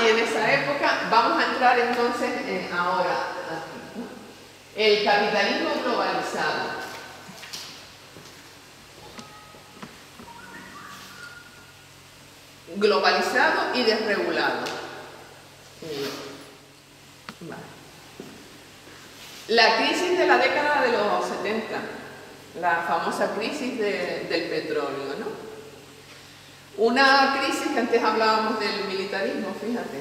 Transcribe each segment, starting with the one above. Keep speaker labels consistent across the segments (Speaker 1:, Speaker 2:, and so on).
Speaker 1: ahí en esa época. Vamos a entrar entonces ahora aquí, ¿no? El capitalismo globalizado. Globalizado y desregulado. Vale. La crisis de la década de los 70, la famosa crisis del petróleo, ¿no? Una crisis que antes hablábamos del militarismo, fíjate.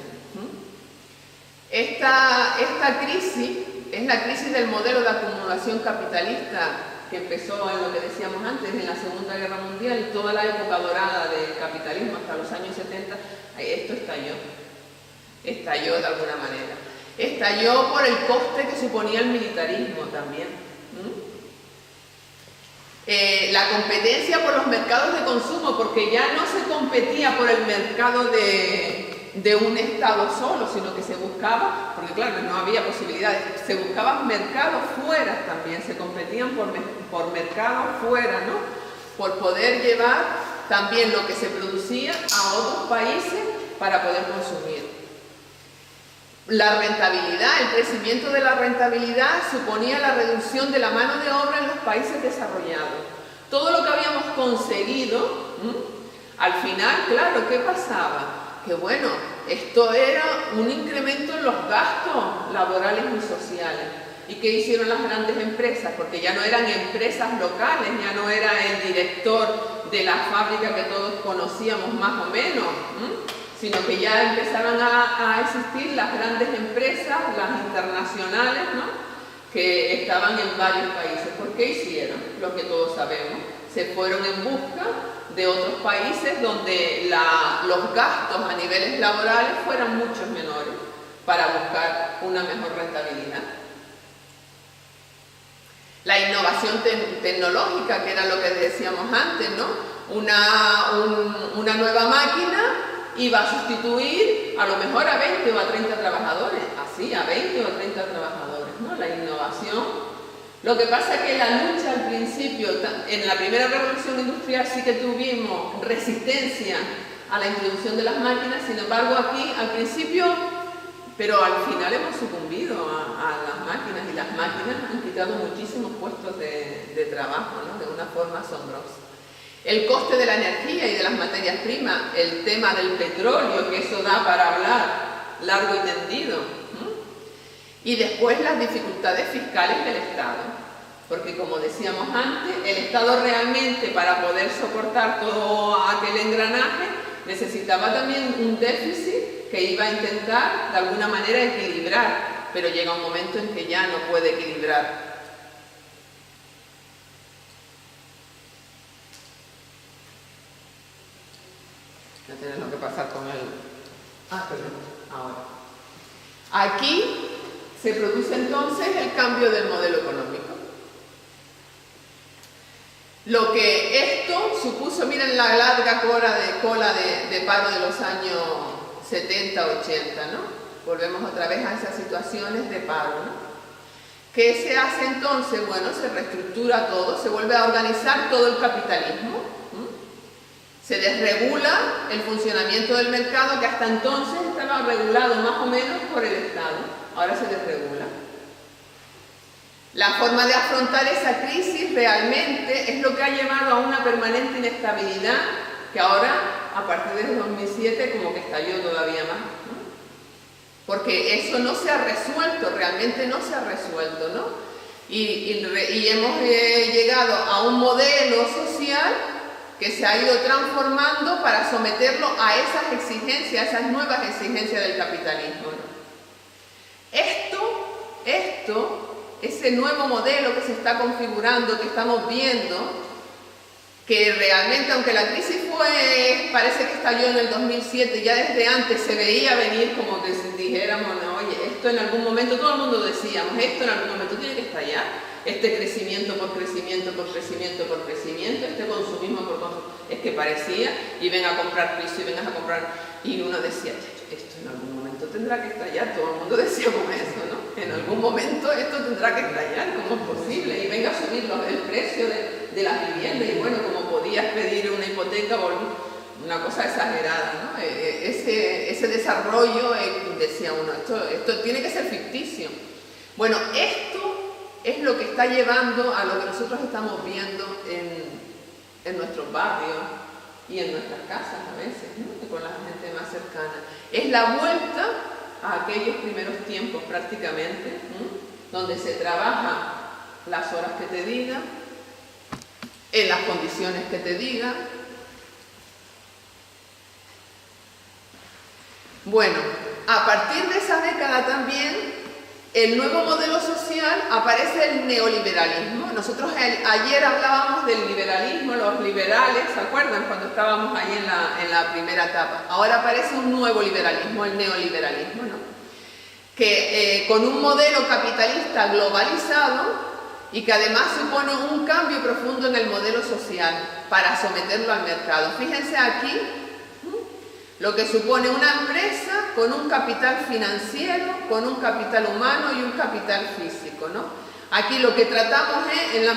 Speaker 1: Esta crisis es la crisis del modelo de acumulación capitalista que empezó en lo que decíamos antes, en la Segunda Guerra Mundial, y toda la época dorada del capitalismo hasta los años 70, esto estalló de alguna manera. Estalló por el coste que suponía el militarismo también. La competencia por los mercados de consumo, porque ya no se competía por el mercado de un Estado solo, sino que se buscaba, porque claro, no había posibilidades, se buscaban mercados fuera también, se competían por mercados fuera, ¿no? Por poder llevar también lo que se producía a otros países para poder consumir. La rentabilidad, el crecimiento de la rentabilidad suponía la reducción de la mano de obra en los países desarrollados. Todo lo que habíamos conseguido, al final, claro, ¿qué pasaba? Que bueno, esto era un incremento en los gastos laborales y sociales. ¿Y qué hicieron las grandes empresas? Porque ya no eran empresas locales, ya no era el director de la fábrica que todos conocíamos más o menos, sino que ya empezaron a existir las grandes empresas, las internacionales, ¿no? Que estaban en varios países. ¿Por qué hicieron? Lo que todos sabemos. Se fueron en busca de otros países donde los gastos a niveles laborales fueran mucho menores para buscar una mejor rentabilidad. La innovación tecnológica, que era lo que decíamos antes, ¿no? Una nueva máquina iba a sustituir a lo mejor a 20 o a 30 trabajadores, así, a 20 o a 30 trabajadores, ¿no? La innovación. Lo que pasa es que la lucha al principio, en la primera revolución industrial sí que tuvimos resistencia a la introducción de las máquinas, sin embargo aquí al principio, pero al final hemos sucumbido a las máquinas, y las máquinas han quitado muchísimos puestos de trabajo, ¿no? De una forma asombrosa. El coste de la energía y de las materias primas, el tema del petróleo, que eso da para hablar largo y tendido. Y después las dificultades fiscales del Estado. Porque como decíamos antes, el Estado realmente, para poder soportar todo aquel engranaje, necesitaba también un déficit que iba a intentar de alguna manera equilibrar, pero llega un momento en que ya no puede equilibrar. No tienes lo que pasar con él. Perdón, ahora. Aquí se produce entonces el cambio del modelo económico. Lo que esto supuso, miren la larga cola de paro de los años 70, 80, ¿no? Volvemos otra vez a esas situaciones de paro, ¿no? ¿Qué se hace entonces? Bueno, se reestructura todo, se vuelve a organizar todo el capitalismo. Se desregula el funcionamiento del mercado, que hasta entonces estaba regulado más o menos por el Estado. Ahora se desregula. La forma de afrontar esa crisis realmente es lo que ha llevado a una permanente inestabilidad, que ahora, a partir del 2007, como que estalló todavía más, ¿no? Porque eso no se ha resuelto, realmente no se ha resuelto, ¿no? Y hemos llegado a un modelo social que se ha ido transformando para someterlo a esas exigencias, a esas nuevas exigencias del capitalismo, ¿no? Ese nuevo modelo que se está configurando, que estamos viendo, que realmente, aunque la crisis parece que estalló en el 2007, ya desde antes se veía venir, como que dijéramos, no, oye, esto en algún momento, todo el mundo decíamos, esto en algún momento tiene que estallar, este crecimiento por crecimiento, por crecimiento, por crecimiento, este consumismo por consumismo, es que parecía, y ven a comprar piso, y vengas a comprar, y uno decía, esto en algún momento tendrá que estallar, todo el mundo decíamos eso, ¿no? En algún momento esto tendrá que estallar, ¿cómo es posible? Y venga a subir el precio de las viviendas, y bueno, como podías pedir una hipoteca o una cosa exagerada, ¿no? Ese ese desarrollo, decía uno, esto tiene que ser ficticio. Bueno, esto es lo que está llevando a lo que nosotros estamos viendo en nuestros barrios y en nuestras casas a veces, ¿no? Con la gente más cercana. Es la vuelta a aquellos primeros tiempos prácticamente, ¿no? Donde se trabaja las horas que te digan, en las condiciones que te digan. Bueno, a partir de esa década también, el nuevo modelo social aparece el neoliberalismo. Nosotros ayer hablábamos del liberalismo, los liberales, ¿se acuerdan? Cuando estábamos ahí en la primera etapa. Ahora aparece un nuevo liberalismo, el neoliberalismo, ¿no? Que con un modelo capitalista globalizado y que además supone un cambio profundo en el modelo social para someterlo al mercado. Fíjense aquí lo que supone una empresa con un capital financiero, con un capital humano y un capital físico, ¿no? Aquí lo que tratamos es, en la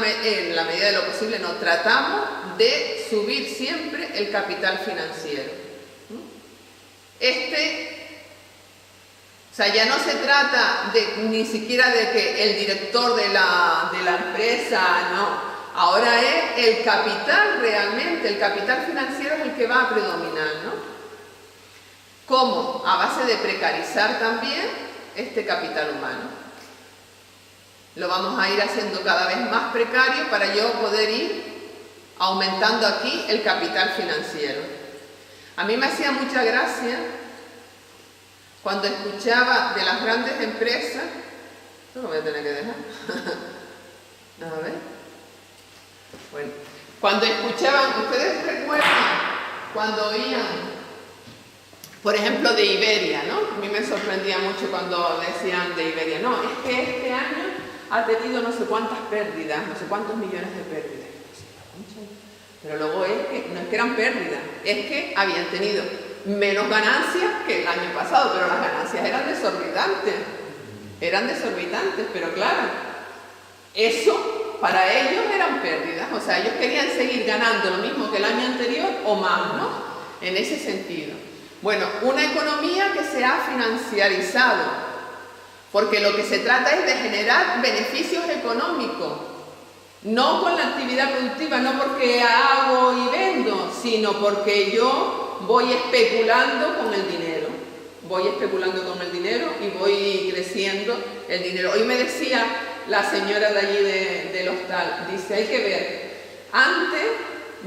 Speaker 1: medida de lo posible, no tratamos de subir siempre el capital financiero. O sea, ya no se trata ni siquiera de que el director de la empresa, no. Ahora es el capital realmente, el capital financiero es el que va a predominar, ¿no? ¿Cómo? A base de precarizar también este capital humano. Lo vamos a ir haciendo cada vez más precario para yo poder ir aumentando aquí el capital financiero. A mí me hacía mucha gracia cuando escuchaba de las grandes empresas, esto lo voy a tener que dejar, a ver, bueno, cuando escuchaban, ustedes recuerdan, cuando oían, por ejemplo, de Iberia, ¿no? A mí me sorprendía mucho cuando decían de Iberia, no, es que este año ha tenido no sé cuántas pérdidas, no sé cuántos millones de pérdidas, pero luego no es que eran pérdidas, es que habían tenido menos ganancias que el año pasado, pero las ganancias eran desorbitantes, pero claro, eso para ellos eran pérdidas, o sea, ellos querían seguir ganando lo mismo que el año anterior o más, ¿no? En ese sentido. Bueno, una economía que se ha financiarizado, porque lo que se trata es de generar beneficios económicos, no con la actividad productiva, no porque hago y vendo, sino porque yo voy especulando con el dinero. Voy especulando con el dinero y voy creciendo el dinero. Hoy me decía la señora de allí del hostal, dice, hay que ver, antes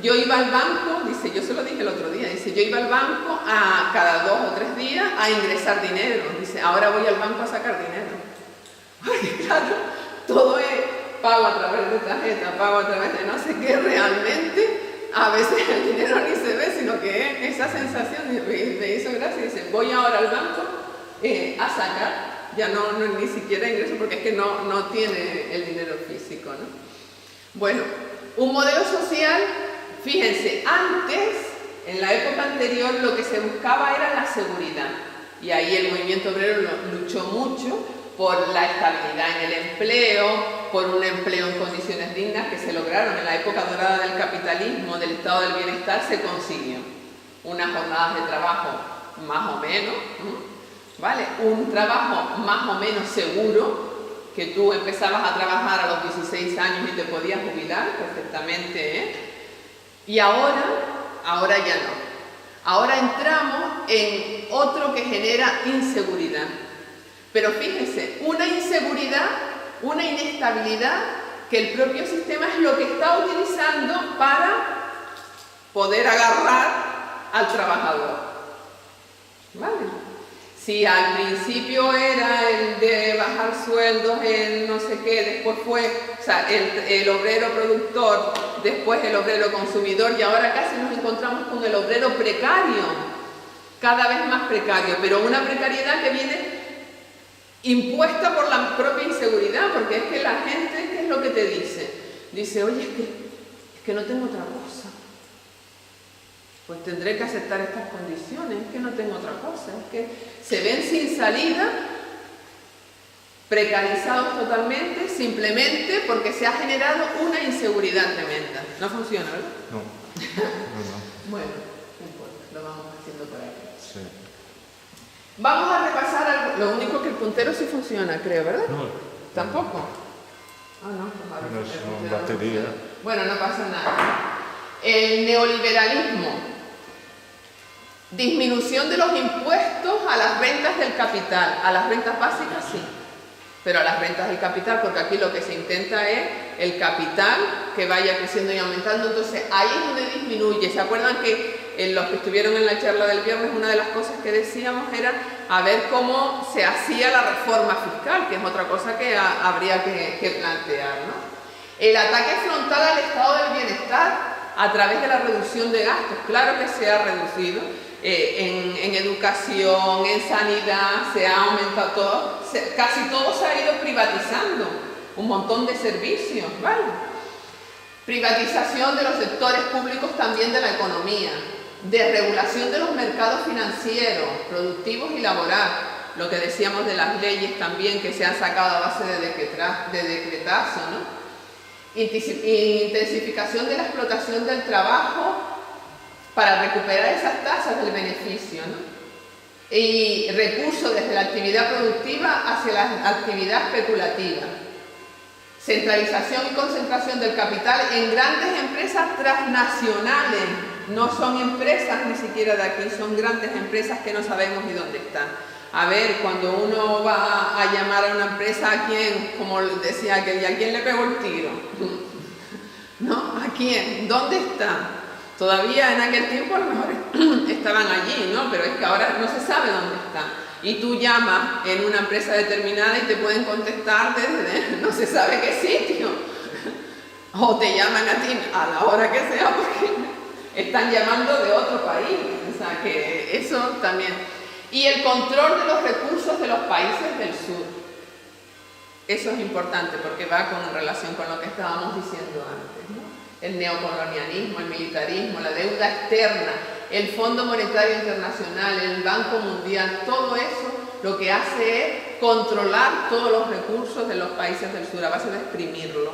Speaker 1: yo iba al banco, dice, yo se lo dije el otro día, dice, yo iba al banco a cada 2 o 3 días a ingresar dinero, dice, ahora voy al banco a sacar dinero. Porque claro, todo es pago a través de tarjeta, pago a través de no sé qué, realmente a veces el dinero ni se ve, sino que esa sensación me hizo gracia, dice, voy ahora al banco a sacar, ya ni siquiera ingreso porque es que no tiene el dinero físico, ¿no? Bueno, un modelo social, fíjense, antes, en la época anterior, lo que se buscaba era la seguridad, y ahí el movimiento obrero luchó mucho por la estabilidad en el empleo, por un empleo en condiciones dignas que se lograron en la época dorada del capitalismo, del estado del bienestar, se consiguió. Unas jornadas de trabajo más o menos, ¿vale? Un trabajo más o menos seguro, que tú empezabas a trabajar a los 16 años y te podías jubilar perfectamente, ¿eh? Y ahora ya no. Ahora entramos en otro que genera inseguridad. Pero fíjense, una inseguridad, una inestabilidad que el propio sistema es lo que está utilizando para poder agarrar al trabajador. ¿Vale? Si al principio era el de bajar sueldos, el no sé qué, después fue, o sea, el obrero productor, después el obrero consumidor, y ahora casi nos encontramos con el obrero precario, cada vez más precario, pero una precariedad que viene impuesta por la propia inseguridad, porque es que la gente, ¿qué es lo que te dice? Dice, oye, es que no tengo otra cosa. Pues tendré que aceptar estas condiciones, es que no tengo otra cosa, es que se ven sin salida, precarizados totalmente, simplemente porque se ha generado una inseguridad tremenda. No funciona, ¿verdad?
Speaker 2: No.
Speaker 1: Bueno, no importa, lo vamos haciendo por aquí.
Speaker 2: Sí.
Speaker 1: Vamos a repasar algo. Lo único que el puntero sí funciona, creo, ¿verdad?
Speaker 2: No.
Speaker 1: ¿Tampoco? Ah, no, pues ahora
Speaker 2: No
Speaker 1: sí,
Speaker 2: es
Speaker 1: el
Speaker 2: una
Speaker 1: puntero no
Speaker 2: batería.
Speaker 1: funciona. Bueno, no pasa nada. El neoliberalismo. Disminución de los impuestos a las rentas del capital. A las rentas básicas sí, pero a las rentas del capital, porque aquí lo que se intenta es el capital que vaya creciendo y aumentando. Entonces ahí es donde disminuye. ¿Se acuerdan que los que estuvieron en la charla del viernes, una de las cosas que decíamos era a ver cómo se hacía la reforma fiscal, que es otra cosa que habría que plantear, ¿no? El ataque frontal al estado del bienestar a través de la reducción de gastos. Claro que se ha reducido en educación, en sanidad, se ha aumentado todo, casi todo se ha ido privatizando, un montón de servicios, ¿vale? Privatización de los sectores públicos también de la economía, desregulación de los mercados financieros, productivos y laborales, lo que decíamos de las leyes también que se han sacado a base de decretazo, ¿no? Intensificación de la explotación del trabajo para recuperar esas tasas del beneficio, ¿no? Y recursos desde la actividad productiva hacia la actividad especulativa. Centralización y concentración del capital en grandes empresas transnacionales. No son empresas ni siquiera de aquí, son grandes empresas que no sabemos ni dónde están. A ver, cuando uno va a llamar a una empresa, ¿a quién? Como decía aquel, ¿a quién le pegó el tiro? ¿No? ¿A quién? ¿Dónde está? Todavía en aquel tiempo a lo mejor estaban allí, ¿no? Pero es que ahora no se sabe dónde están. Y tú llamas en una empresa determinada y te pueden contestar desde no se sabe qué sitio. O te llaman a ti a la hora que sea porque están llamando de otro país. O sea que eso también. Y el control de los recursos de los países del sur. Eso es importante porque va con relación con lo que estábamos diciendo antes, ¿no? El neocolonialismo, el militarismo, la deuda externa, el Fondo Monetario Internacional, el Banco Mundial, todo eso lo que hace es controlar todos los recursos de los países del sur a base de exprimirlo,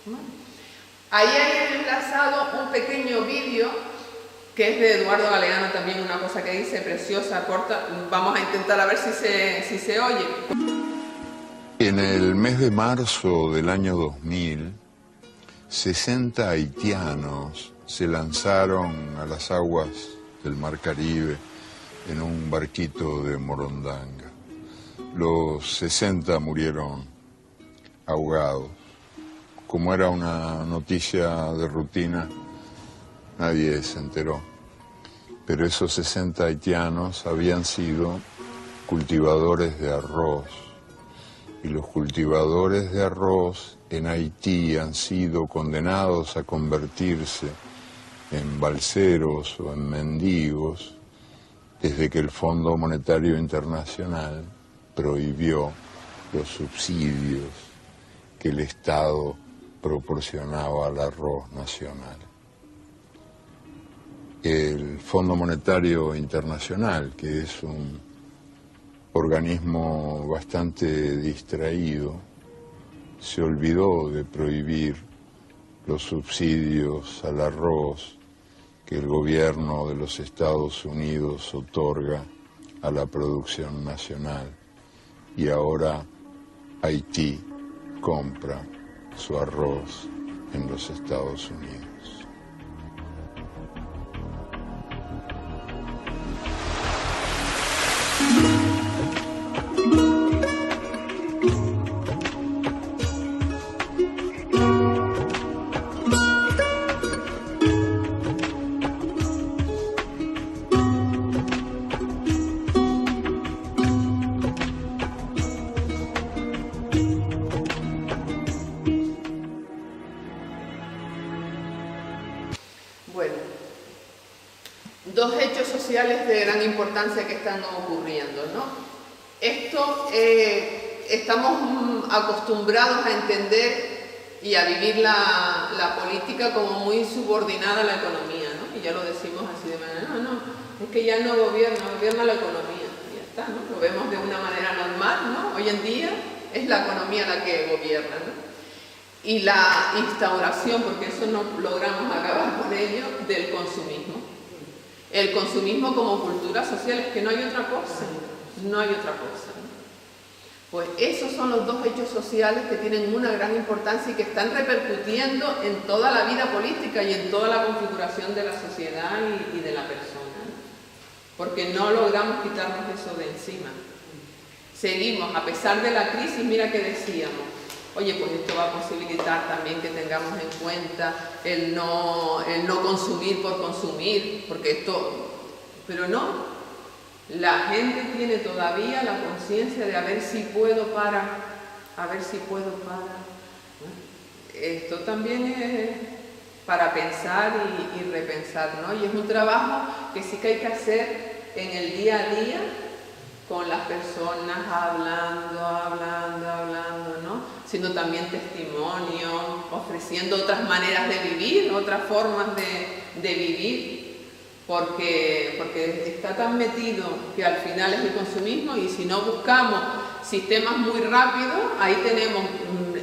Speaker 1: ¿no? Ahí hay enlazado un pequeño vídeo que es de Eduardo Galeano, también una cosa que dice preciosa, corta. Vamos a intentar a ver si se oye.
Speaker 3: En el mes de marzo del año 2000, 60 haitianos se lanzaron a las aguas del Mar Caribe en un barquito de Morondanga. Los 60 murieron ahogados. Como era una noticia de rutina, nadie se enteró. Pero esos 60 haitianos habían sido cultivadores de arroz. Y los cultivadores de arroz en Haití han sido condenados a convertirse en balseros o en mendigos desde que el Fondo Monetario Internacional prohibió los subsidios que el Estado proporcionaba al arroz nacional. El Fondo Monetario Internacional, que es un organismo bastante distraído, se olvidó de prohibir los subsidios al arroz que el gobierno de los Estados Unidos otorga a la producción nacional, y ahora Haití compra su arroz en los Estados Unidos.
Speaker 1: Bueno, dos hechos sociales de gran importancia que están ocurriendo, ¿no? Esto estamos acostumbrados a entender y a vivir la política como muy subordinada a la economía, ¿no? Y ya lo decimos así de manera, no, es que ya no gobierna la economía, y ya está, ¿no? Lo vemos de una manera normal, ¿no? Hoy en día es la economía la que gobierna, ¿no? Y la instauración, porque eso no logramos acabar con ello, del consumismo. El consumismo como cultura social, es que no hay otra cosa. no hay otra cosa, ¿no? Pues esos son los dos hechos sociales que tienen una gran importancia y que están repercutiendo en toda la vida política y en toda la configuración de la sociedad y de la persona, ¿no? Porque no logramos quitarnos eso de encima. Seguimos, a pesar de la crisis, mira que decíamos, oye, pues esto va a posibilitar también que tengamos en cuenta el no consumir por consumir, porque esto... Pero no, la gente tiene todavía la conciencia de a ver si puedo parar, a ver si puedo parar. Esto también es para pensar y repensar, ¿no? Y es un trabajo que sí que hay que hacer en el día a día, con las personas hablando, ¿no? Siendo también testimonio, ofreciendo otras maneras de vivir, otras formas de vivir, porque está tan metido que al final es el consumismo, y si no buscamos sistemas muy rápidos, ahí tenemos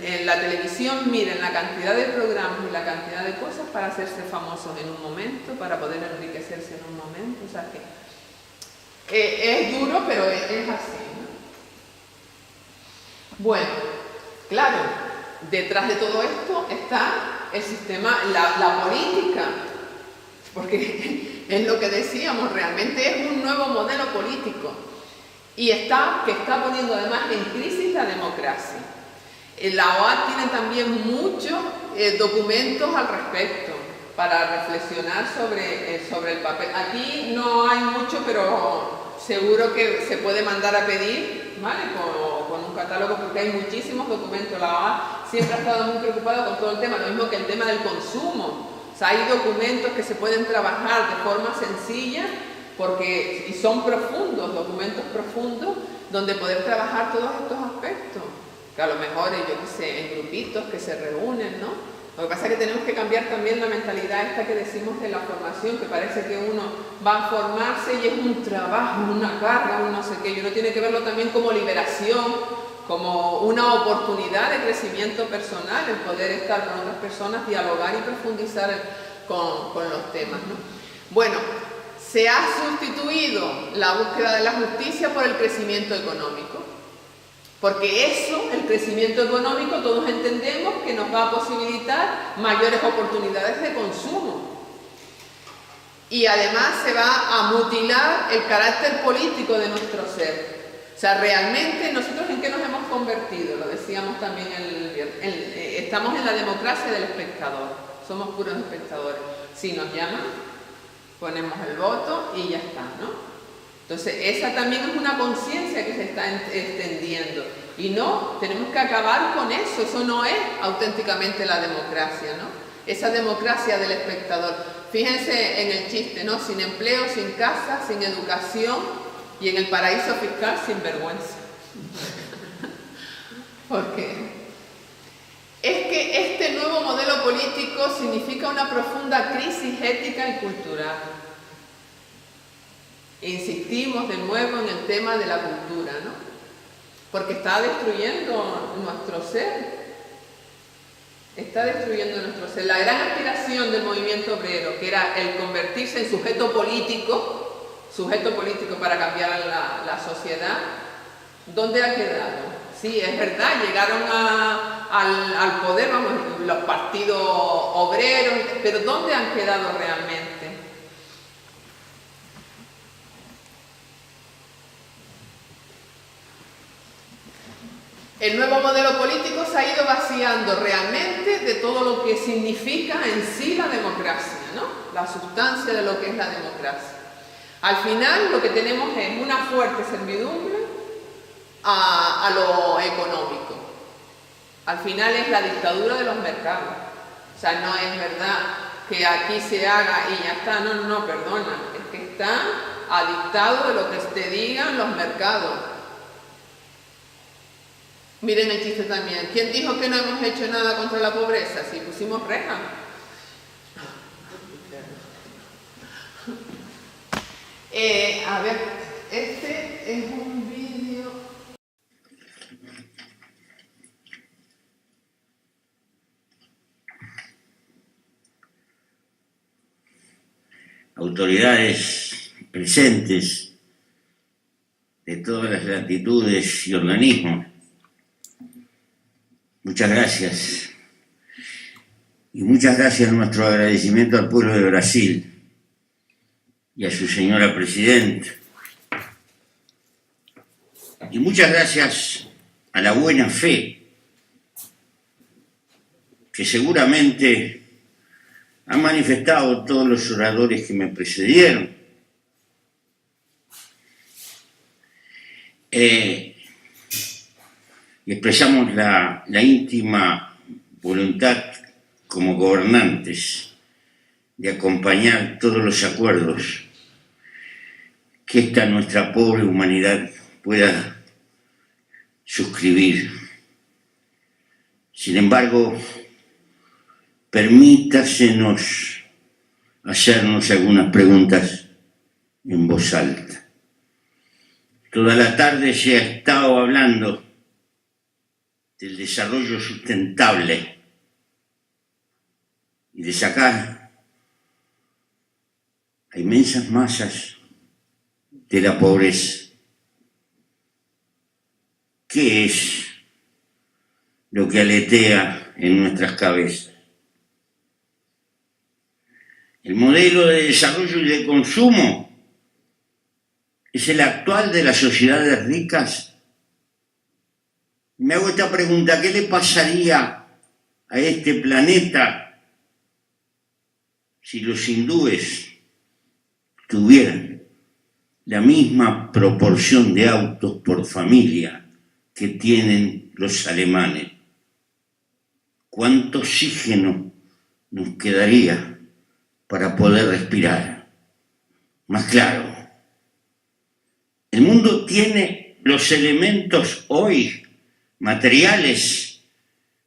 Speaker 1: en la televisión, miren la cantidad de programas y la cantidad de cosas para hacerse famosos en un momento, para poder enriquecerse en un momento, o sea que es duro, pero es así, ¿no? Bueno, claro, detrás de todo esto está el sistema, la política, porque es lo que decíamos, realmente es un nuevo modelo político y que está poniendo además en crisis la democracia. La OAD tiene también muchos documentos al respecto para reflexionar sobre el papel. Aquí no hay mucho, pero seguro que se puede mandar a pedir, ¿vale? Con un catálogo, porque hay muchísimos documentos. La OAD siempre ha estado muy preocupada con todo el tema, lo mismo que el tema del consumo. O sea, hay documentos que se pueden trabajar de forma sencilla, y son profundos, documentos profundos, donde poder trabajar todos estos aspectos. Que a lo mejor, yo qué sé, en grupitos que se reúnen, ¿no? Lo que pasa es que tenemos que cambiar también la mentalidad esta que decimos de la formación, que parece que uno va a formarse y es un trabajo, una carga, un no sé qué, y uno tiene que verlo también como liberación, como una oportunidad de crecimiento personal, el poder estar con otras personas, dialogar y profundizar con los temas, ¿no? Bueno, se ha sustituido la búsqueda de la justicia por el crecimiento económico. Porque eso, el crecimiento económico, todos entendemos que nos va a posibilitar mayores oportunidades de consumo. Y además se va a mutilar el carácter político de nuestro ser. O sea, realmente nosotros ¿en qué nos hemos convertido? Lo decíamos también el viernes. Estamos en la democracia del espectador. Somos puros espectadores. Si nos llaman, ponemos el voto y ya está, ¿no? Entonces, esa también es una conciencia que se está extendiendo. Y no, tenemos que acabar con eso. Eso no es auténticamente la democracia, ¿no? Esa democracia del espectador. Fíjense en el chiste, ¿no? Sin empleo, sin casa, sin educación y en el paraíso fiscal sin vergüenza. ¿Por qué? Es que este nuevo modelo político significa una profunda crisis ética y cultural. Insistimos de nuevo en el tema de la cultura, ¿no? Porque está destruyendo nuestro ser. Está destruyendo nuestro ser. La gran aspiración del movimiento obrero, que era el convertirse en sujeto político para cambiar la sociedad, ¿dónde ha quedado? Sí, es verdad, llegaron al poder, vamos, los partidos obreros, pero ¿dónde han quedado realmente? El nuevo modelo político se ha ido vaciando realmente de todo lo que significa en sí la democracia, ¿no? La sustancia de lo que es la democracia. Al final lo que tenemos es una fuerte servidumbre a lo económico. Al final es la dictadura de los mercados. O sea, no es verdad que aquí se haga y ya está. No, perdona. Es que está adictado de lo que te digan los mercados. Miren el chiste también. ¿Quién dijo que no hemos hecho nada contra la pobreza? Si pusimos rejas. A ver, este es un vídeo.
Speaker 2: Autoridades presentes de todas las latitudes y organismos. Muchas gracias. Y muchas gracias, nuestro agradecimiento al pueblo de Brasil y a su señora presidenta. Y muchas gracias a la buena fe que seguramente han manifestado todos los oradores que me precedieron. Y expresamos la íntima voluntad como gobernantes de acompañar todos los acuerdos que esta nuestra pobre humanidad pueda suscribir. Sin embargo, permítasenos hacernos algunas preguntas en voz alta. Toda la tarde se ha estado hablando del desarrollo sustentable y de sacar a inmensas masas de la pobreza. ¿Qué es lo que aletea en nuestras cabezas? El modelo de desarrollo y de consumo es el actual de las sociedades ricas. Me hago esta pregunta: ¿qué le pasaría a este planeta si los hindúes tuvieran la misma proporción de autos por familia que tienen los alemanes? ¿Cuánto oxígeno nos quedaría para poder respirar? Más claro, el mundo tiene los elementos hoy materiales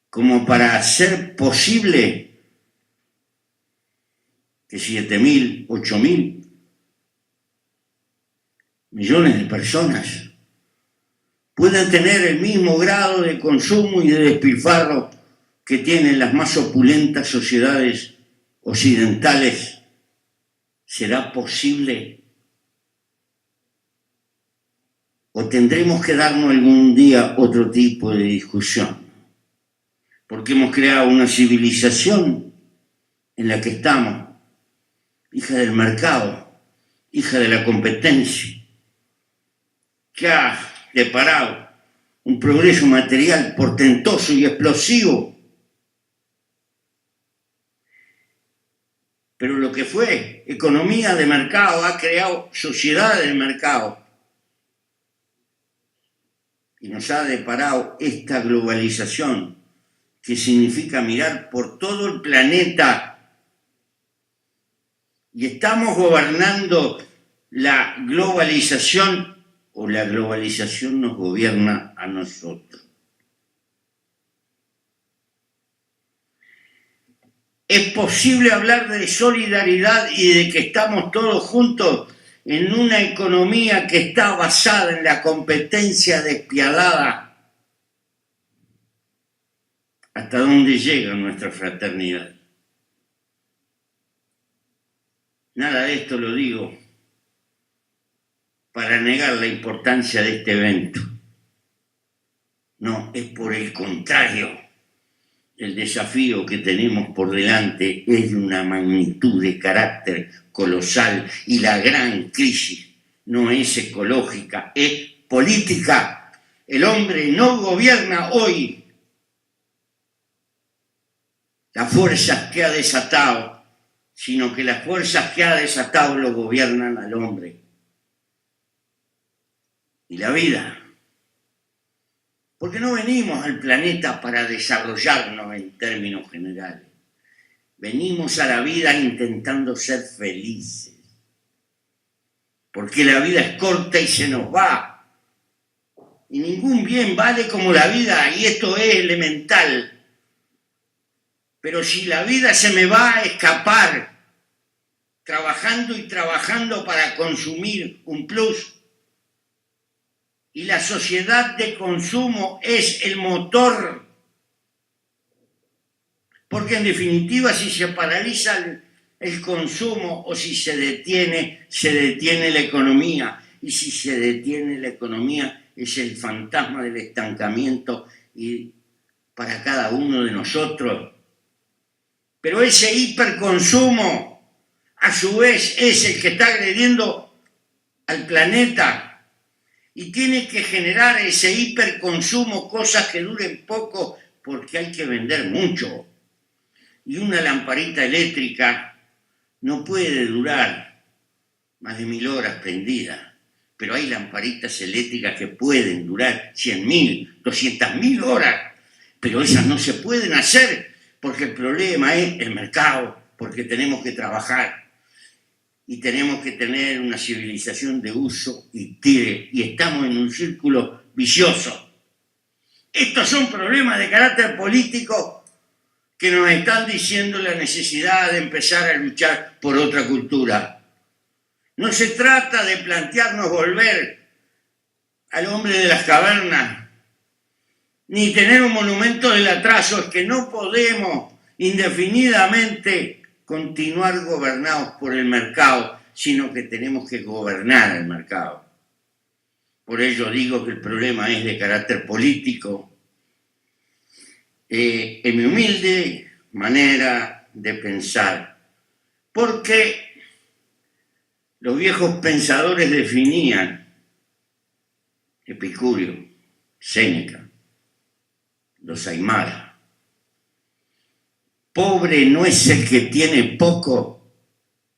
Speaker 2: como para hacer posible que 7.000, 8.000 millones de personas puedan tener el mismo grado de consumo y de despilfarro que tienen las más opulentas sociedades occidentales. ¿Será posible? ¿O tendremos que darnos algún día otro tipo de discusión? Porque hemos creado una civilización en la que estamos, hija del mercado, hija de la competencia, que ha deparado un progreso material portentoso y explosivo. Pero lo que fue economía de mercado ha creado sociedades de mercado y nos ha deparado esta globalización, que significa mirar por todo el planeta, y estamos gobernando la globalización o la globalización nos gobierna a nosotros. ¿Es posible hablar de solidaridad y de que estamos todos juntos en una economía que está basada en la competencia despiadada? ¿Hasta dónde llega nuestra fraternidad? Nada de esto lo digo para negar la importancia de este evento. No, es por el contrario. El desafío que tenemos por delante es de una magnitud de carácter colosal, y la gran crisis no es ecológica, es política. El hombre no gobierna hoy las fuerzas que ha desatado, sino que las fuerzas que ha desatado lo gobiernan al hombre. Y la vida. Porque no venimos al planeta para desarrollarnos en términos generales. Venimos a la vida intentando ser felices. Porque la vida es corta y se nos va. Y ningún bien vale como la vida, y esto es elemental. Pero si la vida se me va a escapar, trabajando y trabajando para consumir un plus, y la sociedad de consumo es el motor, porque en definitiva si se paraliza el consumo o si se detiene la economía. y si se detiene la economía es el fantasma del estancamiento y para cada uno de nosotros. Pero ese hiperconsumo, a su vez, es el que está agrediendo al planeta y tiene que generar ese hiperconsumo, cosas que duren poco porque hay que vender mucho. Y una lamparita eléctrica no puede durar más de 1000 horas prendida, pero hay lamparitas eléctricas que pueden durar 100.000, 200.000 horas, pero esas no se pueden hacer porque el problema es el mercado, porque tenemos que trabajar y tenemos que tener una civilización de uso y tire, y estamos en un círculo vicioso. Estos son problemas de carácter político que nos están diciendo la necesidad de empezar a luchar por otra cultura. No se trata de plantearnos volver al hombre de las cavernas, ni tener un monumento del atraso. Es que no podemos indefinidamente continuar gobernados por el mercado, sino que tenemos que gobernar el mercado. Por ello digo que el problema es de carácter político. En mi humilde manera de pensar, porque los viejos pensadores definían, Epicurio, Séneca, los Aymara, pobre no es el que tiene poco,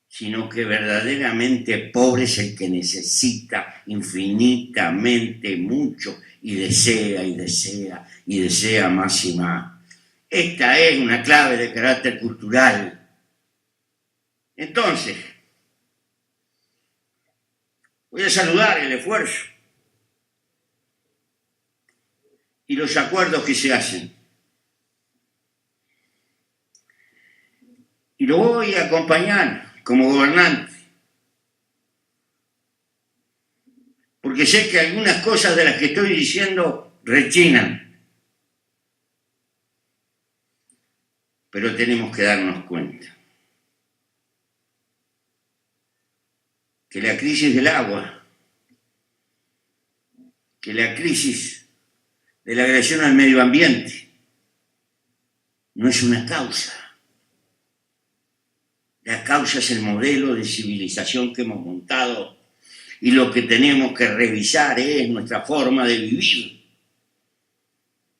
Speaker 2: sino que verdaderamente pobre es el que necesita infinitamente mucho y desea y desea y desea más y más. Esta es una clave de carácter cultural. Entonces, voy a saludar el esfuerzo y los acuerdos que se hacen. Y lo voy a acompañar como gobernante, porque sé que algunas cosas de las que estoy diciendo rechinan, pero tenemos que darnos cuenta que la crisis del agua, que la crisis de la agresión al medio ambiente no es una causa. La causa es el modelo de civilización que hemos montado y lo que tenemos que revisar es nuestra forma de vivir.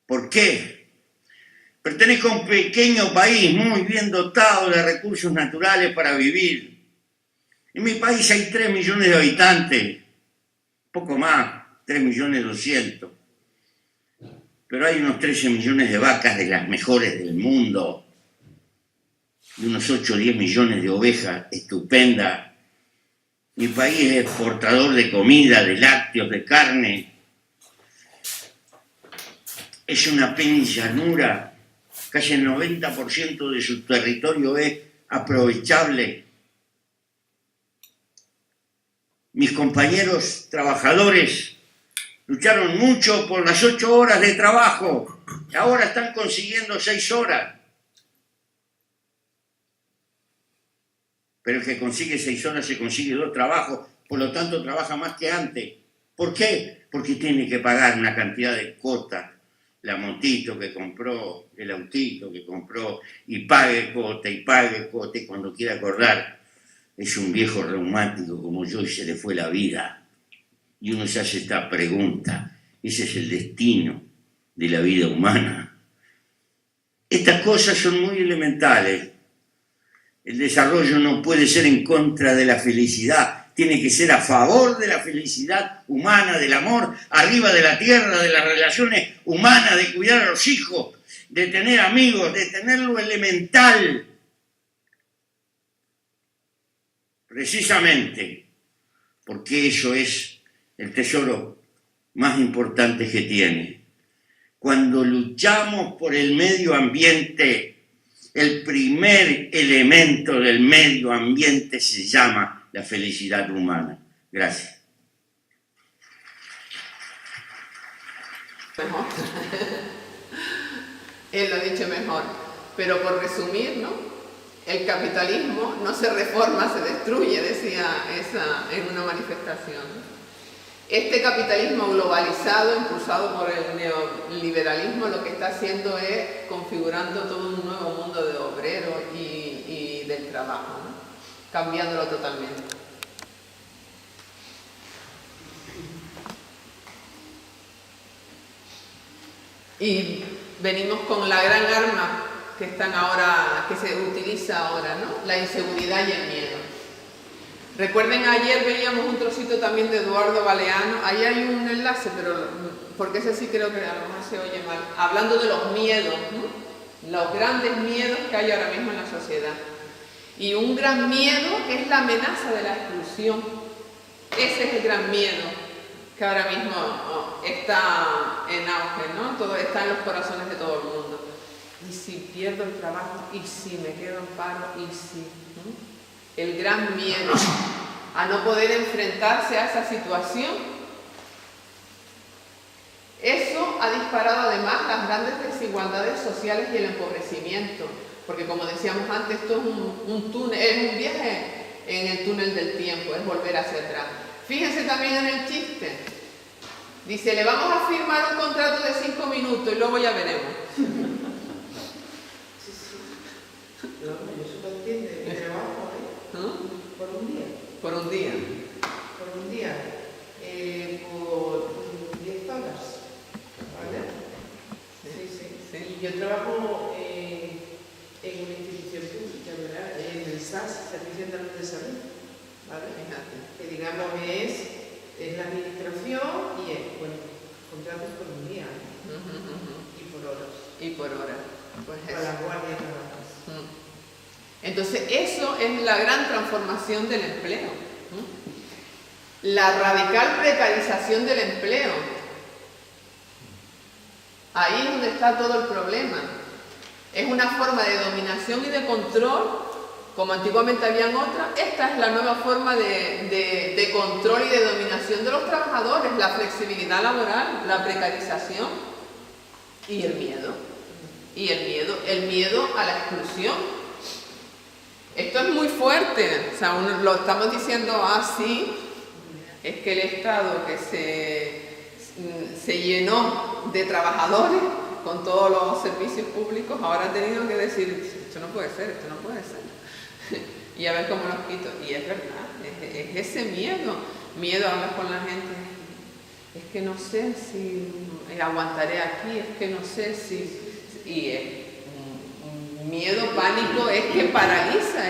Speaker 2: ¿Por qué? Pertenezco a un pequeño país muy bien dotado de recursos naturales para vivir. En mi país hay 3 millones de habitantes, poco más, 3.200.000. Pero hay unos 13 millones de vacas de las mejores del mundo, y unos 8 o 10 millones de ovejas estupendas. Mi país es exportador de comida, de lácteos, de carne. Es una pequeña llanura, casi el 90% de su territorio es aprovechable. Mis compañeros trabajadores lucharon mucho por las 8 horas de trabajo, y ahora están consiguiendo 6 horas. Pero el que consigue 6 horas se consigue 2 trabajos, por lo tanto trabaja más que antes. ¿Por qué? Porque tiene que pagar una cantidad de cuotas, la motito que compró, el autito que compró, y pague cuota, y cuando quiera acordar, es un viejo reumático como yo y se le fue la vida. Y uno se hace esta pregunta, ¿ese es el destino de la vida humana? Estas cosas son muy elementales. El desarrollo no puede ser en contra de la felicidad, tiene que ser a favor de la felicidad humana, del amor, arriba de la tierra, de las relaciones humanas, de cuidar a los hijos, de tener amigos, de tener lo elemental. Precisamente porque eso es el tesoro más importante que tiene. Cuando luchamos por el medio ambiente, el primer elemento del medio ambiente se llama la felicidad humana. Gracias.
Speaker 1: Mejor. Él lo ha dicho mejor. Pero por resumir, ¿no? El capitalismo no se reforma, se destruye, decía esa en una manifestación. Este capitalismo globalizado, impulsado por el neoliberalismo, lo que está haciendo es configurando todo un nuevo mundo de obreros y del trabajo, ¿no? Cambiándolo totalmente. Y venimos con la gran arma que se utiliza ahora, ¿no? La inseguridad y el miedo. Recuerden, ayer veíamos un trocito también de Eduardo Galeano. Ahí hay un enlace, pero porque ese sí creo que a lo mejor se oye mal. Hablando de los miedos, ¿no? Los grandes miedos que hay ahora mismo en la sociedad. Y un gran miedo es la amenaza de la exclusión. Ese es el gran miedo que ahora mismo está en auge, ¿no? Todo está en los corazones de todo el mundo. ¿Y si pierdo el trabajo? ¿Y si me quedo en paro? ¿Y si? ¿no? El gran miedo a no poder enfrentarse a esa situación. Eso ha disparado además las grandes desigualdades sociales y el empobrecimiento, porque como decíamos antes, esto es un túnel, es un viaje en el túnel del tiempo, es volver hacia atrás. Fíjense también en el chiste. Dice, le vamos a firmar un contrato de 5 minutos y luego ya veremos.
Speaker 4: Sí, sí. Eso lo entiende. Mi trabajo, ¿eh? Por un día.
Speaker 1: Por un día.
Speaker 4: Por un día. Por 10 horas. ¿Vale? Sí, sí.
Speaker 1: Sí.
Speaker 4: Y yo trabajo en una institución pública, ¿verdad? En el SAS, Servicio Andaluz de Salud. ¿Vale?
Speaker 1: Fíjate.
Speaker 4: Que digamos es la administración y es, bueno, contratos por un día, ¿eh? Y por horas.
Speaker 1: Y por hora. Pues
Speaker 4: Para
Speaker 1: eso.
Speaker 4: las guardias nada más.
Speaker 1: Entonces, eso es la gran transformación del empleo. La radical precarización del empleo. Ahí es donde está todo el problema. Es una forma de dominación y de control, como antiguamente habían otras. Esta es la nueva forma de control y de dominación de los trabajadores, la flexibilidad laboral, la precarización y el miedo. Y el miedo a la exclusión. Esto es muy fuerte, o sea, lo estamos diciendo así, es que el Estado que se llenó de trabajadores con todos los servicios públicos, ahora ha tenido que decir, esto no puede ser, esto no puede ser. Y a ver cómo los quito. Y es verdad, es ese miedo a hablar con la gente. Es que no sé si aguantaré aquí, es que no sé si... Y es miedo, pánico, es que paraliza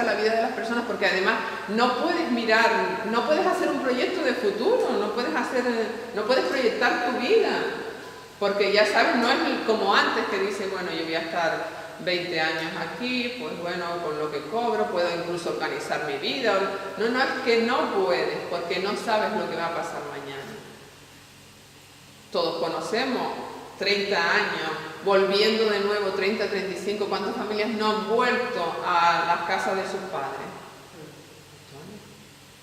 Speaker 1: la vida de las personas, porque además no puedes mirar, no puedes hacer un proyecto de futuro, no puedes proyectar tu vida, porque ya sabes, no es como antes que dices, bueno, yo voy a estar 20 años aquí, pues bueno, con lo que cobro, puedo incluso organizar mi vida. No, es que no puedes, porque no sabes lo que va a pasar mañana. Todos conocemos 30 años, volviendo de nuevo, 30, 35, ¿cuántas familias no han vuelto a las casas de sus padres?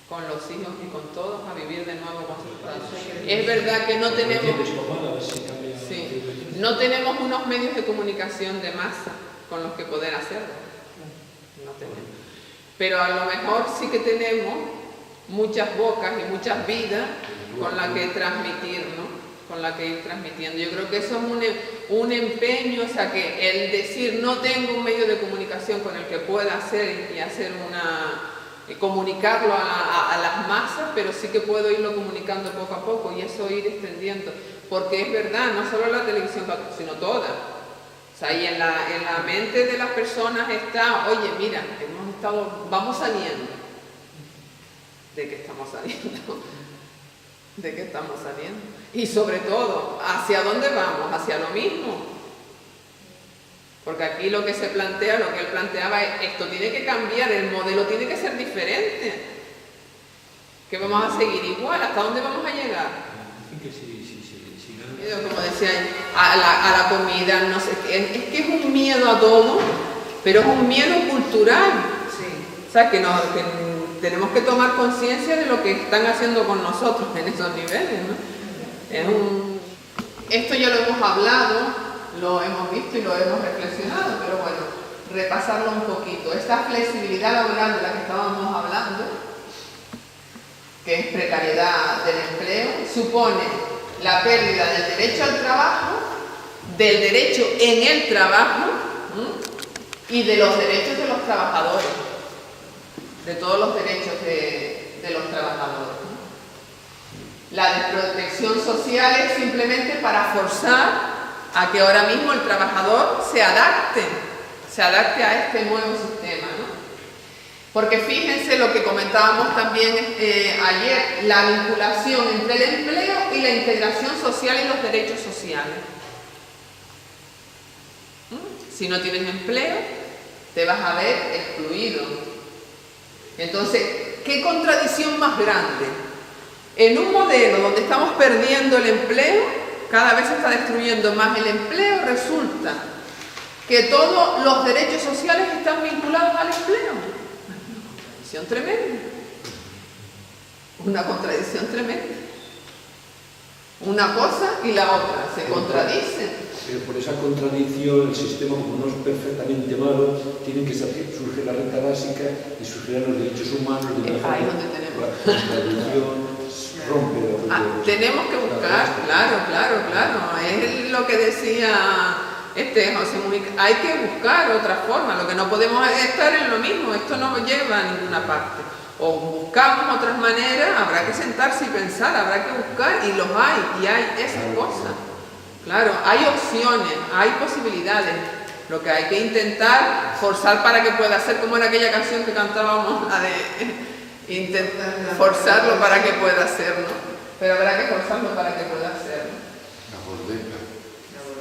Speaker 1: Con los hijos y con todos a vivir de nuevo con sus padres. Es verdad que no tenemos unos medios de comunicación de masa con los que poder hacerlo. No tenemos. Pero a lo mejor sí que tenemos muchas bocas y muchas vidas con las que transmitir, ¿no? Con la que ir transmitiendo. Yo creo que eso es un empeño, o sea, que el decir no tengo un medio de comunicación con el que pueda hacer y hacer comunicarlo a las masas, pero sí que puedo irlo comunicando poco a poco y eso ir extendiendo, porque es verdad, no solo la televisión, sino toda. O sea, y en la mente de las personas está, oye, mira, vamos saliendo. ¿De qué estamos saliendo? ¿De qué estamos saliendo? Y sobre todo, ¿hacia dónde vamos? ¿Hacia lo mismo? Porque aquí lo que se plantea, lo que él planteaba es, esto tiene que cambiar, el modelo tiene que ser diferente. ¿Que vamos a seguir igual? ¿Hasta dónde vamos a llegar? Como decía, a la comida, no sé, es que es un miedo a todo, pero es un miedo cultural.
Speaker 4: Sí.
Speaker 1: O sea, que tenemos que tomar conciencia de lo que están haciendo con nosotros en esos niveles, ¿no? Esto ya lo hemos hablado, lo hemos visto y lo hemos reflexionado, pero bueno, repasarlo un poquito. Esta flexibilidad laboral de la que estábamos hablando, que es precariedad del empleo, supone la pérdida del derecho al trabajo, del derecho en el trabajo, y de los derechos de los trabajadores, de todos los derechos de los trabajadores. La desprotección social es simplemente para forzar a que ahora mismo el trabajador se adapte a este nuevo sistema, ¿no? Porque fíjense lo que comentábamos también ayer, la vinculación entre el empleo y la integración social y los derechos sociales. Si no tienes empleo, te vas a ver excluido. Entonces, ¿qué contradicción más grande? En un modelo donde estamos perdiendo el empleo, cada vez se está destruyendo más el empleo, resulta que todos los derechos sociales están vinculados al empleo. Una contradicción tremenda. Una contradicción tremenda. Una cosa y la otra se contradicen.
Speaker 5: Pero por esa contradicción, el sistema, como no es perfectamente malo, tiene que surgir la renta básica y surgirán los derechos humanos.
Speaker 1: Ahí donde tenemos.
Speaker 5: La contradicción rompe la
Speaker 1: tenemos que buscar, claro. Es lo que decía José Mujica. Hay que buscar otra forma. Lo que no podemos estar en lo mismo. Esto no lleva a ninguna parte. O buscamos otras maneras, habrá que sentarse y pensar, habrá que buscar, y los hay, y hay esas cosas. Claro, hay opciones, hay posibilidades. Lo que hay que intentar forzar para que pueda ser, como en aquella canción que cantábamos, la de intentar forzarlo para que pueda ser, ¿no? Pero habrá que forzarlo para que pueda ser, ¿no?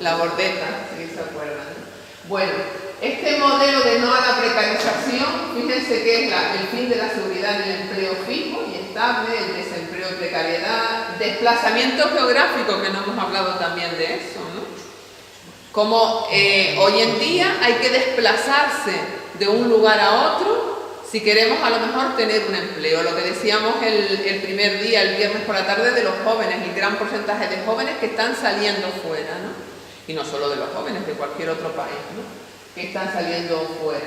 Speaker 1: La bordeta, si se acuerdan, ¿no? Bueno, este modelo de no a la precarización, fíjense que es el fin de la seguridad del empleo fijo y estable, el desempleo y precariedad, desplazamiento geográfico, que no hemos hablado también de eso, ¿no? Como hoy en día hay que desplazarse de un lugar a otro si queremos a lo mejor tener un empleo. Lo que decíamos el primer día, el viernes por la tarde, de los jóvenes, el gran porcentaje de jóvenes que están saliendo fuera, ¿no? Y no solo de los jóvenes, de cualquier otro país, ¿no? Que están saliendo fuera.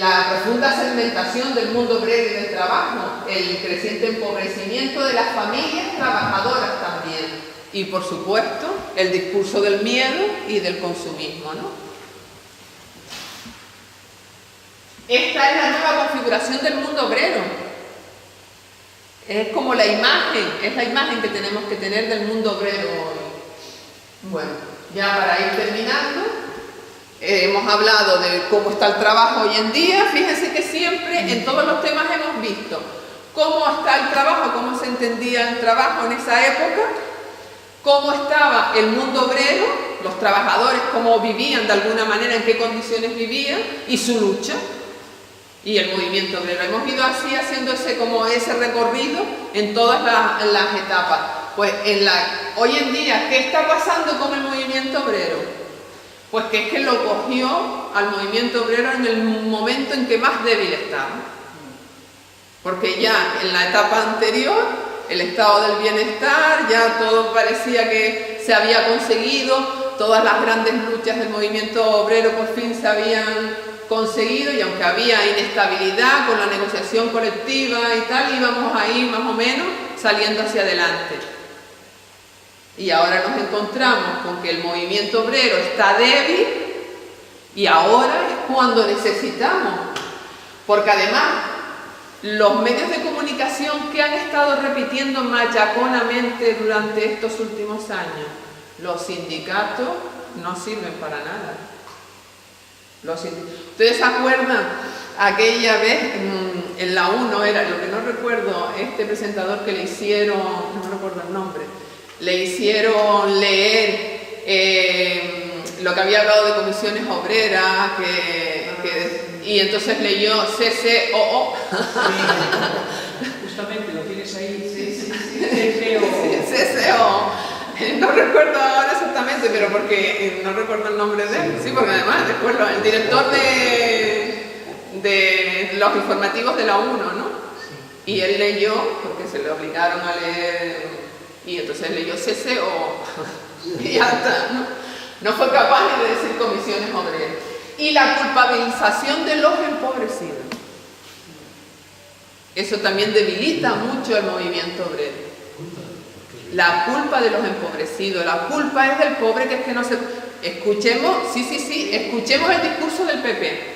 Speaker 1: La profunda segmentación del mundo obrero y del trabajo, el creciente empobrecimiento de las familias trabajadoras también, y por supuesto el discurso del miedo y del consumismo, ¿no? Esta es la nueva configuración del mundo obrero. Es como la imagen, es la imagen que tenemos que tener del mundo obrero hoy. Bueno, ya para ir terminando, hemos hablado de cómo está el trabajo hoy en día. Fíjense que siempre en todos los temas hemos visto cómo está el trabajo, cómo se entendía el trabajo en esa época, cómo estaba el mundo obrero, los trabajadores, cómo vivían de alguna manera, en qué condiciones vivían y su lucha, y el movimiento obrero. Hemos ido así haciendo ese recorrido en todas las etapas. Pues hoy en día, ¿qué está pasando con el movimiento obrero? Pues que es que lo cogió al movimiento obrero en el momento en que más débil estaba. Porque ya en la etapa anterior, el estado del bienestar, ya todo parecía que se había conseguido, todas las grandes luchas del movimiento obrero por fin se habían conseguido, y aunque había inestabilidad con la negociación colectiva y tal, íbamos ahí más o menos saliendo hacia adelante. Y ahora nos encontramos con que el movimiento obrero está débil, y ahora es cuando necesitamos, porque además los medios de comunicación que han estado repitiendo machaconamente durante estos últimos años, los sindicatos no sirven para nada. ¿Ustedes se acuerdan aquella vez en la 1, era lo que no recuerdo, este presentador que le hicieron, no recuerdo el nombre, le hicieron leer lo que había hablado de comisiones obreras, y entonces leyó CCOO.
Speaker 6: Justamente lo tienes ahí,
Speaker 1: CCO. No recuerdo ahora exactamente, pero porque no recuerdo el nombre de él. Sí, porque además después el director de los informativos de la 1, ¿no? Y él leyó, porque se le obligaron a leer, y entonces leyó CCO. Y ya está, ¿no? No fue capaz de decir comisiones obreras. Y la culpabilización de los empobrecidos. Eso también debilita mucho el movimiento obrero. La culpa de los empobrecidos, la culpa es del pobre que es que no se... Escuchemos, escuchemos el discurso del PP.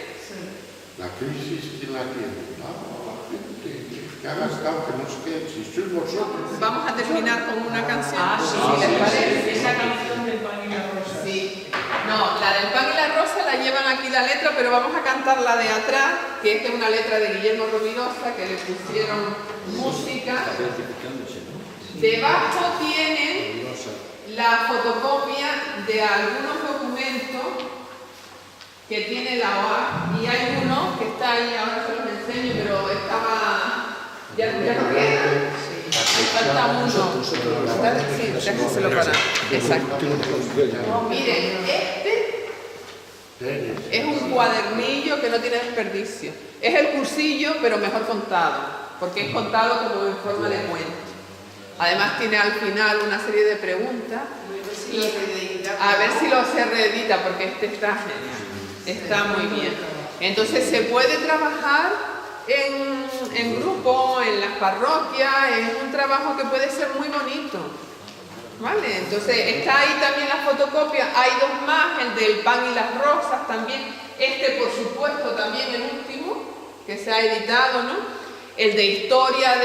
Speaker 6: La crisis, ¿quién la tiene? No, la gente que ha gastado, que no sé qué, si sois vosotros.
Speaker 1: Vamos a terminar con una canción, si les parece. Esa canción del pan y la rosa. Sí. No, la del pan y la rosa la llevan aquí la letra, pero vamos a cantar la de atrás, que es una letra de Guillermo Rovirosa, que le pusieron música. Debajo tienen la fotocopia de algunos documentos que tiene la OA, y hay uno que está ahí, ahora se los enseño, pero estaba... ya no queda. Falta uno. Sí, déjenselo para... Exacto. Miren, este es un cuadernillo que no tiene desperdicio. Es el cursillo, pero mejor contado, porque es contado como en forma de cuento. Además tiene al final una serie de preguntas y a ver si lo se reedita, porque este está genial, está muy bien. Entonces se puede trabajar en grupo, en las parroquias, es un trabajo que puede ser muy bonito. ¿Vale? Entonces está ahí también la fotocopia, hay dos más, el del pan y las rosas también, este por supuesto también el último que se ha editado, ¿no? El de historia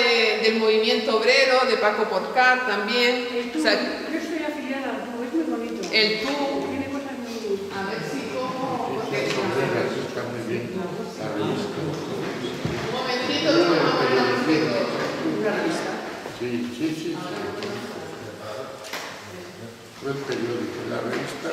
Speaker 1: del movimiento obrero, de Paco Porcar también.
Speaker 7: O sea, yo estoy afiliada al TU, es muy bonito.
Speaker 1: El TU.
Speaker 7: Tiene cosas muy...
Speaker 1: A ver si como...
Speaker 6: Está muy bien. La revista.
Speaker 1: Un momentito, que vamos a ver la revista.
Speaker 6: Sí. El periódico, la revista.